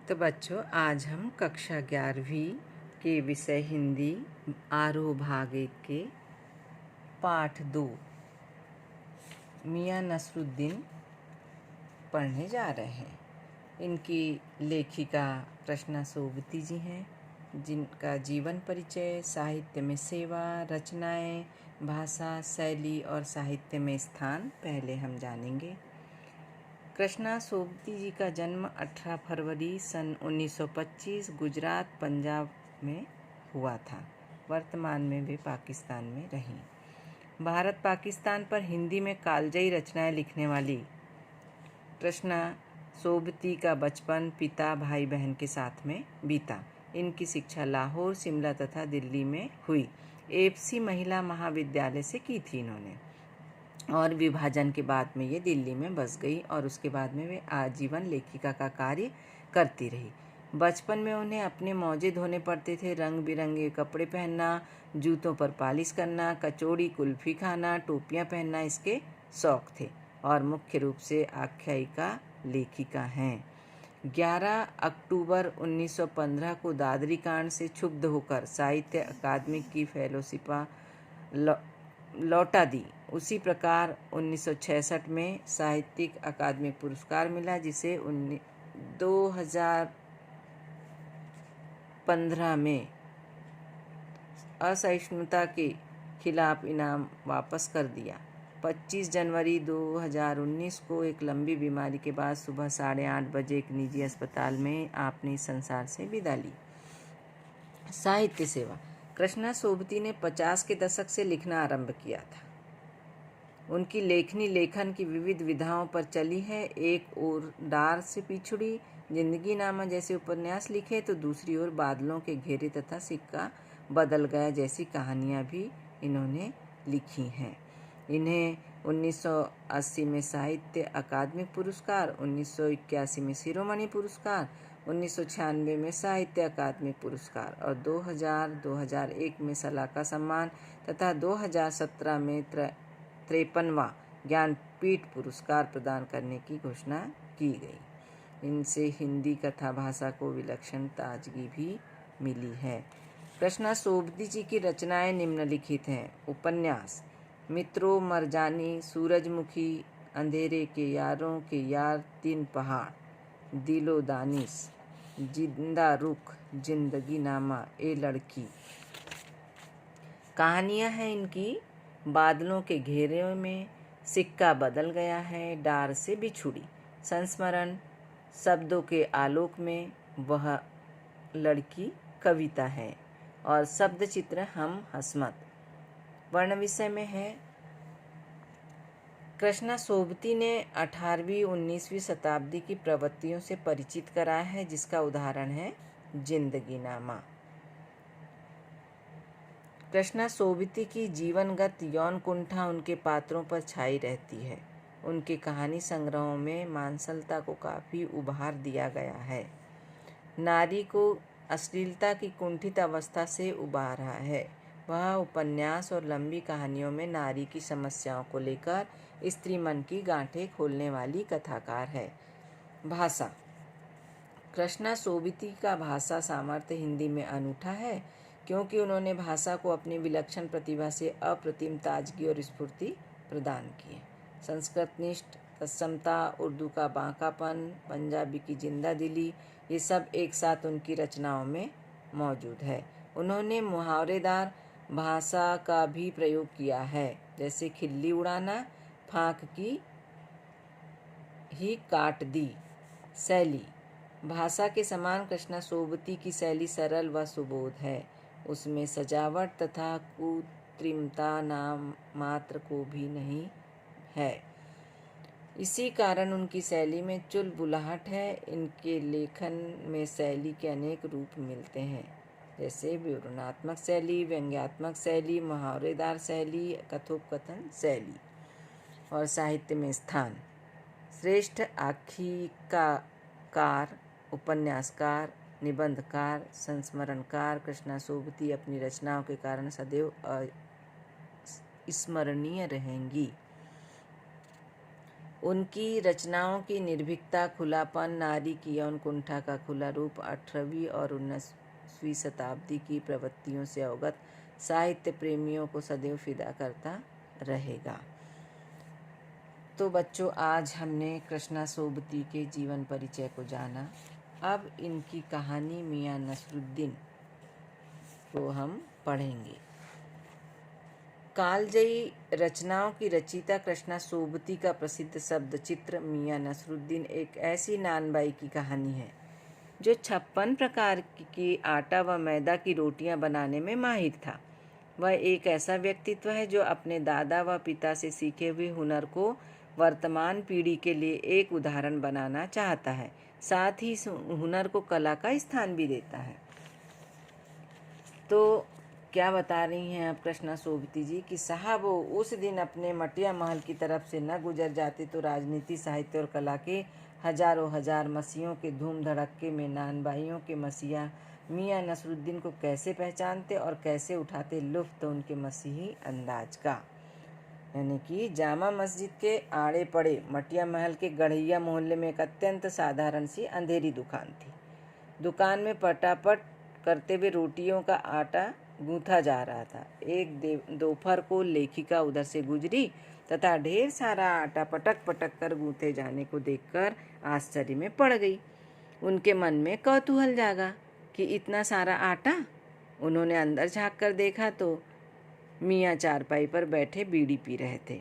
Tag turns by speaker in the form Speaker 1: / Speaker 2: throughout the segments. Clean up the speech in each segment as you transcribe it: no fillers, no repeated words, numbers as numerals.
Speaker 1: तो बच्चों, आज हम कक्षा 11वीं के विषय हिंदी आरोह भाग 1 के पाठ 2 मियां नसरुद्दीन पढ़ने जा रहे हैं। इनकी लेखिका कृष्णा सोबती जी हैं, जिनका जीवन परिचय, साहित्य में सेवा, रचनाएं, भाषा, शैली और साहित्य में स्थान पहले हम जानेंगे। कृष्णा सोबती जी का जन्म 18 फरवरी सन 1925 गुजरात पंजाब में हुआ था। वर्तमान में वे पाकिस्तान में रहीं। भारत पाकिस्तान पर हिंदी में कालजयी रचनाएं लिखने वाली कृष्णा सोबती का बचपन पिता भाई बहन के साथ में बीता। इनकी शिक्षा लाहौर, शिमला तथा दिल्ली में हुई। एफसी महिला महाविद्यालय से की थी इन्होंने, और विभाजन के बाद में ये दिल्ली में बस गई और उसके बाद में वे आजीवन लेखिका का कार्य करती रही। बचपन में उन्हें अपने मौजे धोने पड़ते थे। रंग बिरंगे कपड़े पहनना, जूतों पर पालिश करना, कचौड़ी कुल्फी खाना, टोपियां पहनना इसके शौक थे और मुख्य रूप से आख्यायिका लेखिका हैं। 11 अक्टूबर 1915 को दादरी कांड से क्षुब्ध होकर साहित्य अकादमी की फेलोशिप लौटा दी। उसी प्रकार 1966 में साहित्यिक अकादमी पुरस्कार मिला, जिसे 2015 में असहिष्णुता के खिलाफ इनाम वापस कर दिया। 25 जनवरी 2019 को एक लंबी बीमारी के बाद सुबह 8:30 बजे एक निजी अस्पताल में आपने इस संसार से विदा ली। साहित्य सेवा। कृष्णा सोबती ने 50 के दशक से लिखना आरंभ किया था। उनकी लेखनी लेखन की विविध विधाओं पर चली है। एक ओर डार से पिछड़ी, जिंदगी नामा जैसे उपन्यास लिखे तो दूसरी ओर बादलों के घेरे तथा सिक्का बदल गया जैसी कहानियाँ भी इन्होंने लिखी हैं। इन्हें 1980 में साहित्य अकादमी पुरस्कार, 1981 में शिरोमणि पुरस्कार, 1996 में साहित्य अकादमी पुरस्कार और 2000-2001 में सलाका सम्मान तथा 2017 में 53वां ज्ञानपीठ पुरस्कार प्रदान करने की घोषणा की गई। इनसे हिंदी कथा भाषा को विलक्षण ताजगी भी मिली है। कृष्णा सोबती जी की रचनाएं निम्नलिखित हैं। उपन्यास: मित्रों, मरजानी, सूरजमुखी, अंधेरे के यारों के यार, 3 पहाड़, दिलो दानिश, जिंदा रुख, जिंदगी नामा, ए लड़की। कहानियां हैं इनकी: बादलों के घेरे में, सिक्का बदल गया है, डार से बिछुड़ी, संस्मरण, शब्दों के आलोक में, वह लड़की कविता है और शब्द चित्र हम हसमत। वर्ण विषय में है। कृष्णा सोबती ने 18वीं-19वीं शताब्दी की प्रवृत्तियों से परिचित कराया है, जिसका उदाहरण है जिंदगी नामा। कृष्णा सोबती की जीवनगत यौन कुंठा उनके पात्रों पर छाई रहती है। उनके कहानी संग्रहों में मांसलता को काफ़ी उभार दिया गया है। नारी को अश्लीलता की कुंठित अवस्था से उबारा है। वह उपन्यास और लंबी कहानियों में नारी की समस्याओं को लेकर स्त्री मन की गांठें खोलने वाली कथाकार है। भाषा: कृष्णा सोबती का भाषा सामर्थ्य हिंदी में अनूठा है, क्योंकि उन्होंने भाषा को अपनी विलक्षण प्रतिभा से अप्रतिम ताजगी और स्फूर्ति प्रदान की है। संस्कृतनिष्ठ तत्समता, उर्दू का बांकापन, पंजाबी की जिंदा दिली, ये सब एक साथ उनकी रचनाओं में मौजूद है। उन्होंने मुहावरेदार भाषा का भी प्रयोग किया है, जैसे खिल्ली उड़ाना, फाँक की ही काट दी। शैली: भाषा के समान कृष्णा सोबती की शैली सरल व सुबोध है। उसमें सजावट तथा कृत्रिमता नाम मात्र को भी नहीं है। इसी कारण उनकी शैली में चुलबुलाहट है। इनके लेखन में शैली के अनेक रूप मिलते हैं, जैसे विवरणात्मक शैली, व्यंग्यात्मक शैली, मुहावरेदार शैली, कथोपकथन शैली। और साहित्य में स्थान: श्रेष्ठ आख्यायिकाकार, उपन्यासकार, निबंधकार, संस्मरणकार कृष्णा सोबती अपनी रचनाओं के कारण सदैव स्मरणीय रहेंगी। उनकी रचनाओं की निर्भीकता, खुलापन, नारी की यौन कुंठा का खुला रूप 18वीं और 19वीं शताब्दी की प्रवृत्तियों से अवगत साहित्य प्रेमियों को सदैव फिदा करता रहेगा। तो बच्चों, आज हमने कृष्णा सोबती के जीवन परिचय को जाना। अब इनकी कहानी मियाँ नसरुद्दीन को हम पढ़ेंगे। कालजयी रचनाओं की रचयिता कृष्णा सोबती का प्रसिद्ध शब्द चित्र मियाँ नसरुद्दीन एक ऐसी नानबाई की कहानी है जो 56 प्रकार की आटा व मैदा की रोटियां बनाने में माहिर था। वह एक ऐसा व्यक्तित्व है जो अपने दादा व पिता से सीखे हुए हुनर को वर्तमान पीढ़ी के लिए एक उदाहरण बनाना चाहता है, साथ ही इस हुनर को कला का स्थान भी देता है। तो क्या बता रही हैं अब कृष्णा सोबती जी कि साहब वो उस दिन अपने मटिया महल की तरफ से न गुजर जाते तो राजनीति, साहित्य और कला के हजारों हजार मसीहों के धूम धड़क्के में नानबाइयों के मसीहा मियाँ नसरुद्दीन को कैसे पहचानते और कैसे उठाते लुत्फ़ उनके मसीही अंदाज का। यानी कि जामा मस्जिद के आड़े पड़े मटिया महल के गढ़ैया मोहल्ले में एक अत्यंत साधारण सी अंधेरी दुकान थी। दुकान में पटापट करते हुए रोटियों का आटा गूंथा जा रहा था। एक दोपहर को लेखिका उधर से गुजरी तथा ढेर सारा आटा पटक पटक कर गूंथे जाने को देखकर आश्चर्य में पड़ गई। उनके मन में कौतूहल जागा कि इतना सारा आटा। उन्होंने अंदर झांक कर देखा तो मियाँ चारपाई पर बैठे बीड़ी पी रहे थे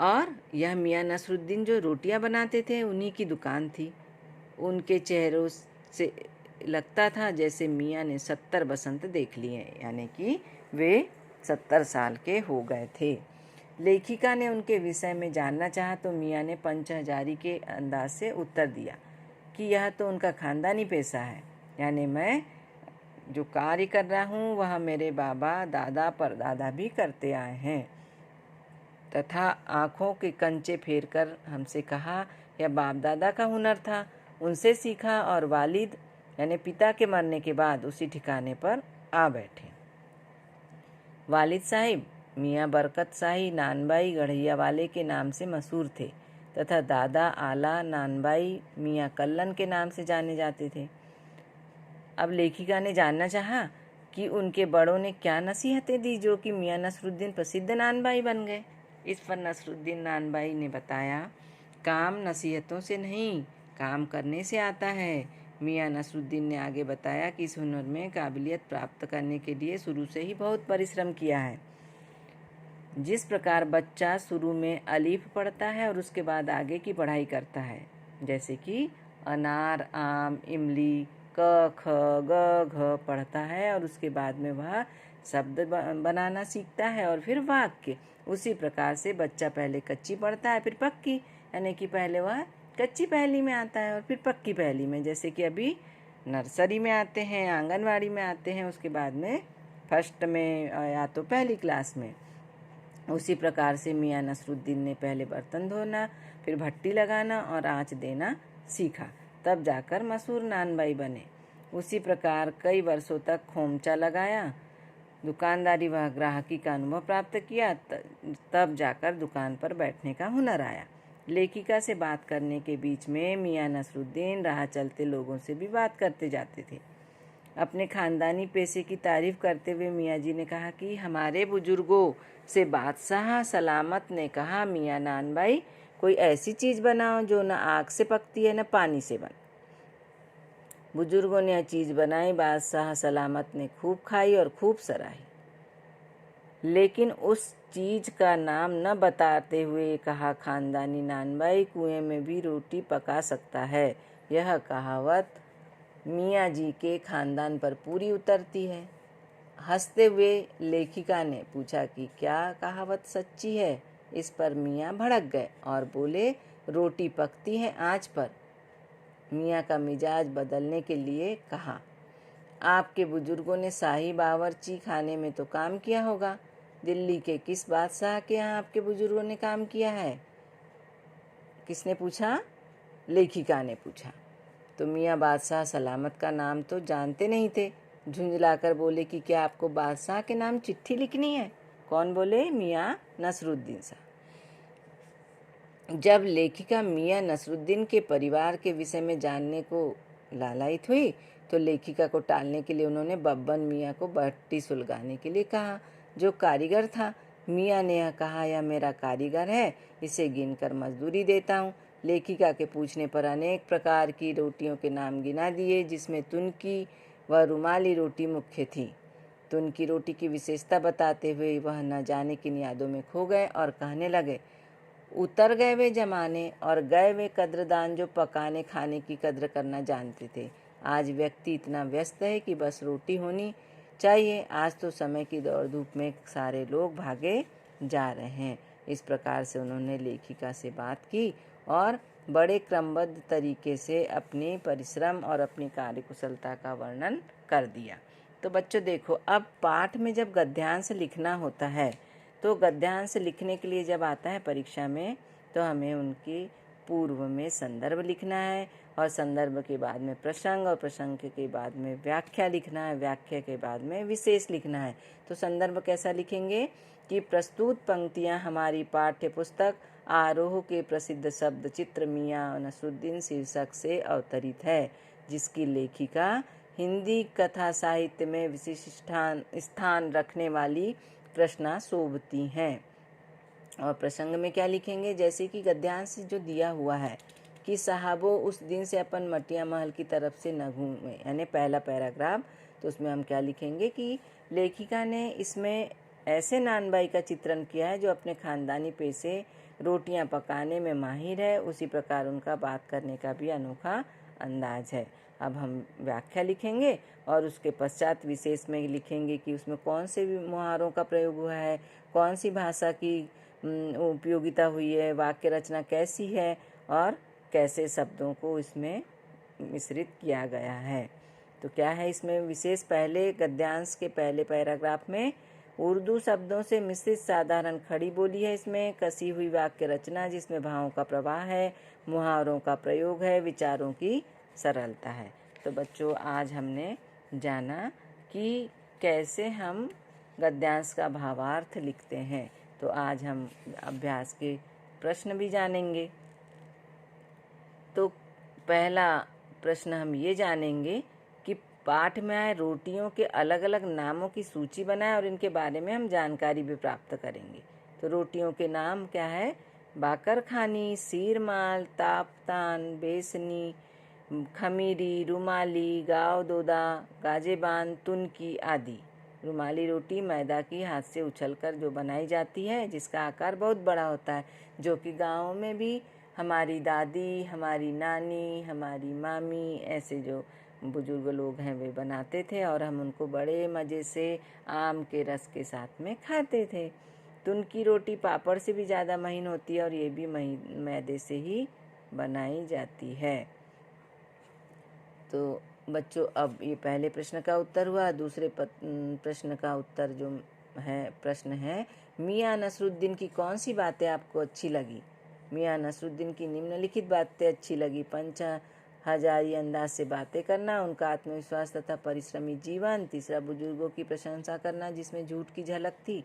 Speaker 1: और यह मियाँ नसरुद्दीन जो रोटियां बनाते थे उन्हीं की दुकान थी। उनके चेहरों से लगता था जैसे मियाँ ने 70 बसंत देख लिए, यानी कि वे 70 साल के हो गए थे। लेखिका ने उनके विषय में जानना चाहा तो मियाँ ने पंचहजारी के अंदाज से उत्तर दिया कि यह तो उनका खानदानी पेशा है, यानी मैं जो कार्य कर रहा हूँ वह मेरे बाबा दादा परदादा भी करते आए हैं। तथा आँखों के कंचे फेर कर हमसे कहा यह बाप दादा का हुनर था, उनसे सीखा और वालिद यानी पिता के मरने के बाद उसी ठिकाने पर आ बैठे। वालिद साहिब मियाँ बरकत शाही नानबाई गढ़ैया वाले के नाम से मशहूर थे तथा दादा आला नानबाई मियाँ कल्लन के नाम से जाने जाते थे। अब लेखिका ने जानना चाहा कि उनके बड़ों ने क्या नसीहतें दी जो कि मियाँ नसरुद्दीन प्रसिद्ध नानबाई बन गए। इस पर नसरुद्दीन नानबाई ने बताया, काम नसीहतों से नहीं, काम करने से आता है। मियाँ नसरुद्दीन ने आगे बताया कि इस हुनर में काबिलियत प्राप्त करने के लिए शुरू से ही बहुत परिश्रम किया है। जिस प्रकार बच्चा शुरू में अलीफ पढ़ता है और उसके बाद आगे की पढ़ाई करता है, जैसे कि अनार, आम, इमली, क ख ग घ पढ़ता है और उसके बाद में वह शब्द बनाना सीखता है और फिर वाक्य। उसी प्रकार से बच्चा पहले कच्ची पढ़ता है फिर पक्की, यानी कि पहले वह कच्ची पहली में आता है और फिर पक्की पहली में, जैसे कि अभी नर्सरी में आते हैं, आंगनवाड़ी में आते हैं, उसके बाद में फर्स्ट में या तो पहली क्लास में। उसी प्रकार से मियाँ नसरुद्दीन ने पहले बर्तन धोना, फिर भट्टी लगाना और आँच देना सीखा, तब जाकर मशहूर नानबाई बने। उसी प्रकार कई वर्षों तक खोमचा लगाया, दुकानदारी व ग्राहकी का अनुभव प्राप्त किया, तब जाकर दुकान पर बैठने का हुनर आया। लेखिका से बात करने के बीच में मियाँ नसरुद्दीन राह चलते लोगों से भी बात करते जाते थे। अपने खानदानी पेशे की तारीफ करते हुए मियाँ जी ने कहा कि हमारे बुजुर्गों से बादशाह सलामत ने कहा, मियाँ नानबाई कोई ऐसी चीज़ बनाओ जो न आग से पकती है न पानी से बन। बुजुर्गों ने यह चीज़ बनाई, बादशाह सलामत ने खूब खाई और खूब सराही, लेकिन उस चीज़ का नाम न बताते हुए कहा, खानदानी नानबाई कुएं में भी रोटी पका सकता है। यह कहावत मियाँ जी के खानदान पर पूरी उतरती है। हंसते हुए लेखिका ने पूछा कि क्या कहावत सच्ची है। इस पर मियाँ भड़क गए और बोले, रोटी पकती है आँच पर। मियाँ का मिजाज बदलने के लिए कहा, आपके बुजुर्गों ने शाही बावर्ची खाने में तो काम किया होगा, दिल्ली के किस बादशाह के यहाँ आपके बुजुर्गों ने काम किया है? किसने पूछा? लेखिका ने पूछा। तो मियाँ बादशाह सलामत का नाम तो जानते नहीं थे। झुंझलाकर बोले कि क्या आपको बादशाह के नाम चिट्ठी लिखनी है? कौन बोले? मियाँ नसरुद्दीन साहब। जब लेखिका मियाँ नसरुद्दीन के परिवार के विषय में जानने को लालायित हुई तो लेखिका को टालने के लिए उन्होंने बब्बन मियाँ को भट्टी सुलगाने के लिए कहा, जो कारीगर था। मियाँ ने यह कहा, यह मेरा कारीगर है, इसे गिनकर मजदूरी देता हूँ। लेखिका के पूछने पर अनेक प्रकार की रोटियों के नाम गिना दिए, जिसमें तुनकी व रुमाली रोटी मुख्य थी। तुनकी रोटी की विशेषता बताते हुए वह न जाने किन यादों में खो गए और कहने लगे, उतर गए वे जमाने और गए वे कद्रदान जो पकाने खाने की कद्र करना जानते थे। आज व्यक्ति इतना व्यस्त है कि बस रोटी होनी चाहिए। आज तो समय की दौड़ धूप में सारे लोग भागे जा रहे हैं। इस प्रकार से उन्होंने लेखिका से बात की और बड़े क्रमबद्ध तरीके से अपनी परिश्रम और अपनी कार्यकुशलता का वर्णन कर दिया। तो बच्चों देखो, अब पाठ में जब गद्यांश लिखना होता है तो गद्यांश लिखने के लिए जब आता है परीक्षा में तो हमें उनके पूर्व में संदर्भ लिखना है और संदर्भ के बाद में प्रसंग और प्रसंग के बाद में व्याख्या लिखना है, व्याख्या के बाद में विशेष लिखना है। तो संदर्भ कैसा लिखेंगे कि प्रस्तुत पंक्तियां हमारी पाठ्य पुस्तक आरोह के प्रसिद्ध शब्द चित्र मियाँ नसरुद्दीन शीर्षक से अवतरित है, जिसकी लेखिका हिंदी कथा साहित्य में विशिष्ट स्थान रखने वाली कृष्णा सोबती हैं। और प्रसंग में क्या लिखेंगे, जैसे कि गद्यांश जो दिया हुआ है कि साहबो उस दिन से अपन मटिया महल की तरफ से न घूमे, यानी पहला पैराग्राफ। तो उसमें हम क्या लिखेंगे कि लेखिका ने इसमें ऐसे नानबाई का चित्रण किया है जो अपने खानदानी पेशे रोटियां पकाने में माहिर है, उसी प्रकार उनका बात करने का भी अनोखा अंदाज है। अब हम व्याख्या लिखेंगे और उसके पश्चात विशेष में लिखेंगे कि उसमें कौन से मुहावरों का प्रयोग हुआ है, कौन सी भाषा की उपयोगिता हुई है, वाक्य रचना कैसी है और कैसे शब्दों को इसमें मिश्रित किया गया है। तो क्या है इसमें विशेष, पहले गद्यांश के पहले पैराग्राफ में उर्दू शब्दों से मिश्रित साधारण खड़ी बोली है, इसमें कसी हुई वाक्य रचना जिसमें भावों का प्रवाह है, मुहावरों का प्रयोग है, विचारों की सरलता है। तो बच्चों आज हमने जाना कि कैसे हम गद्यांश का भावार्थ लिखते हैं। तो आज हम अभ्यास के प्रश्न भी जानेंगे। तो पहला प्रश्न हम ये जानेंगे कि पाठ में आए रोटियों के अलग अलग नामों की सूची बनाएं और इनके बारे में हम जानकारी भी प्राप्त करेंगे। तो रोटियों के नाम क्या है, बाकर खानी, सीरमाल, तापतान, बेसनी, खमीरी, रुमाली, गाव दोदा, गाजेबान, तुनकी आदि। रुमाली रोटी मैदा की हाथ से उछलकर जो बनाई जाती है, जिसका आकार बहुत बड़ा होता है, जो कि गाँव में भी हमारी दादी, हमारी नानी, हमारी मामी, ऐसे जो बुजुर्ग लोग हैं वे बनाते थे और हम उनको बड़े मज़े से आम के रस के साथ में खाते थे। तुनकी रोटी पापड़ से भी ज़्यादा महीन होती है और ये भी मैदे से ही बनाई जाती है। तो बच्चों अब ये पहले प्रश्न का उत्तर हुआ। दूसरे प्रश्न का उत्तर जो है, प्रश्न है मियाँ नसरुद्दीन की कौन सी बातें आपको अच्छी लगी। मियाँ नसरुद्दीन की निम्नलिखित बातें अच्छी लगी। 5000 अंदाज से बातें करना, उनका आत्मविश्वास तथा परिश्रमी जीवन। तीसरा, बुजुर्गों की प्रशंसा करना जिसमें झूठ की झलक थी।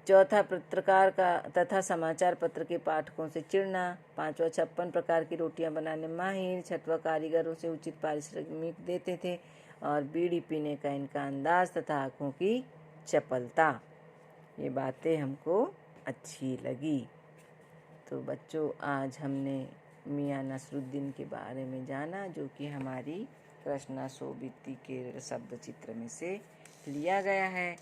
Speaker 1: चौथा, पत्रकार का तथा समाचार पत्र के पाठकों से चिढ़ना। पांचवा, 56 प्रकार की रोटियां बनाने माहिर। छठवा, कारीगरों से उचित पारिश्रमिक देते थे। और बीड़ी पीने का इनका अंदाज तथा आँखों की चपलता, ये बातें हमको अच्छी लगी। तो बच्चों आज हमने मियाँ नसरुद्दीन के बारे में जाना, जो कि हमारी कृष्णा सोबती के शब्द चित्र में से लिया गया है।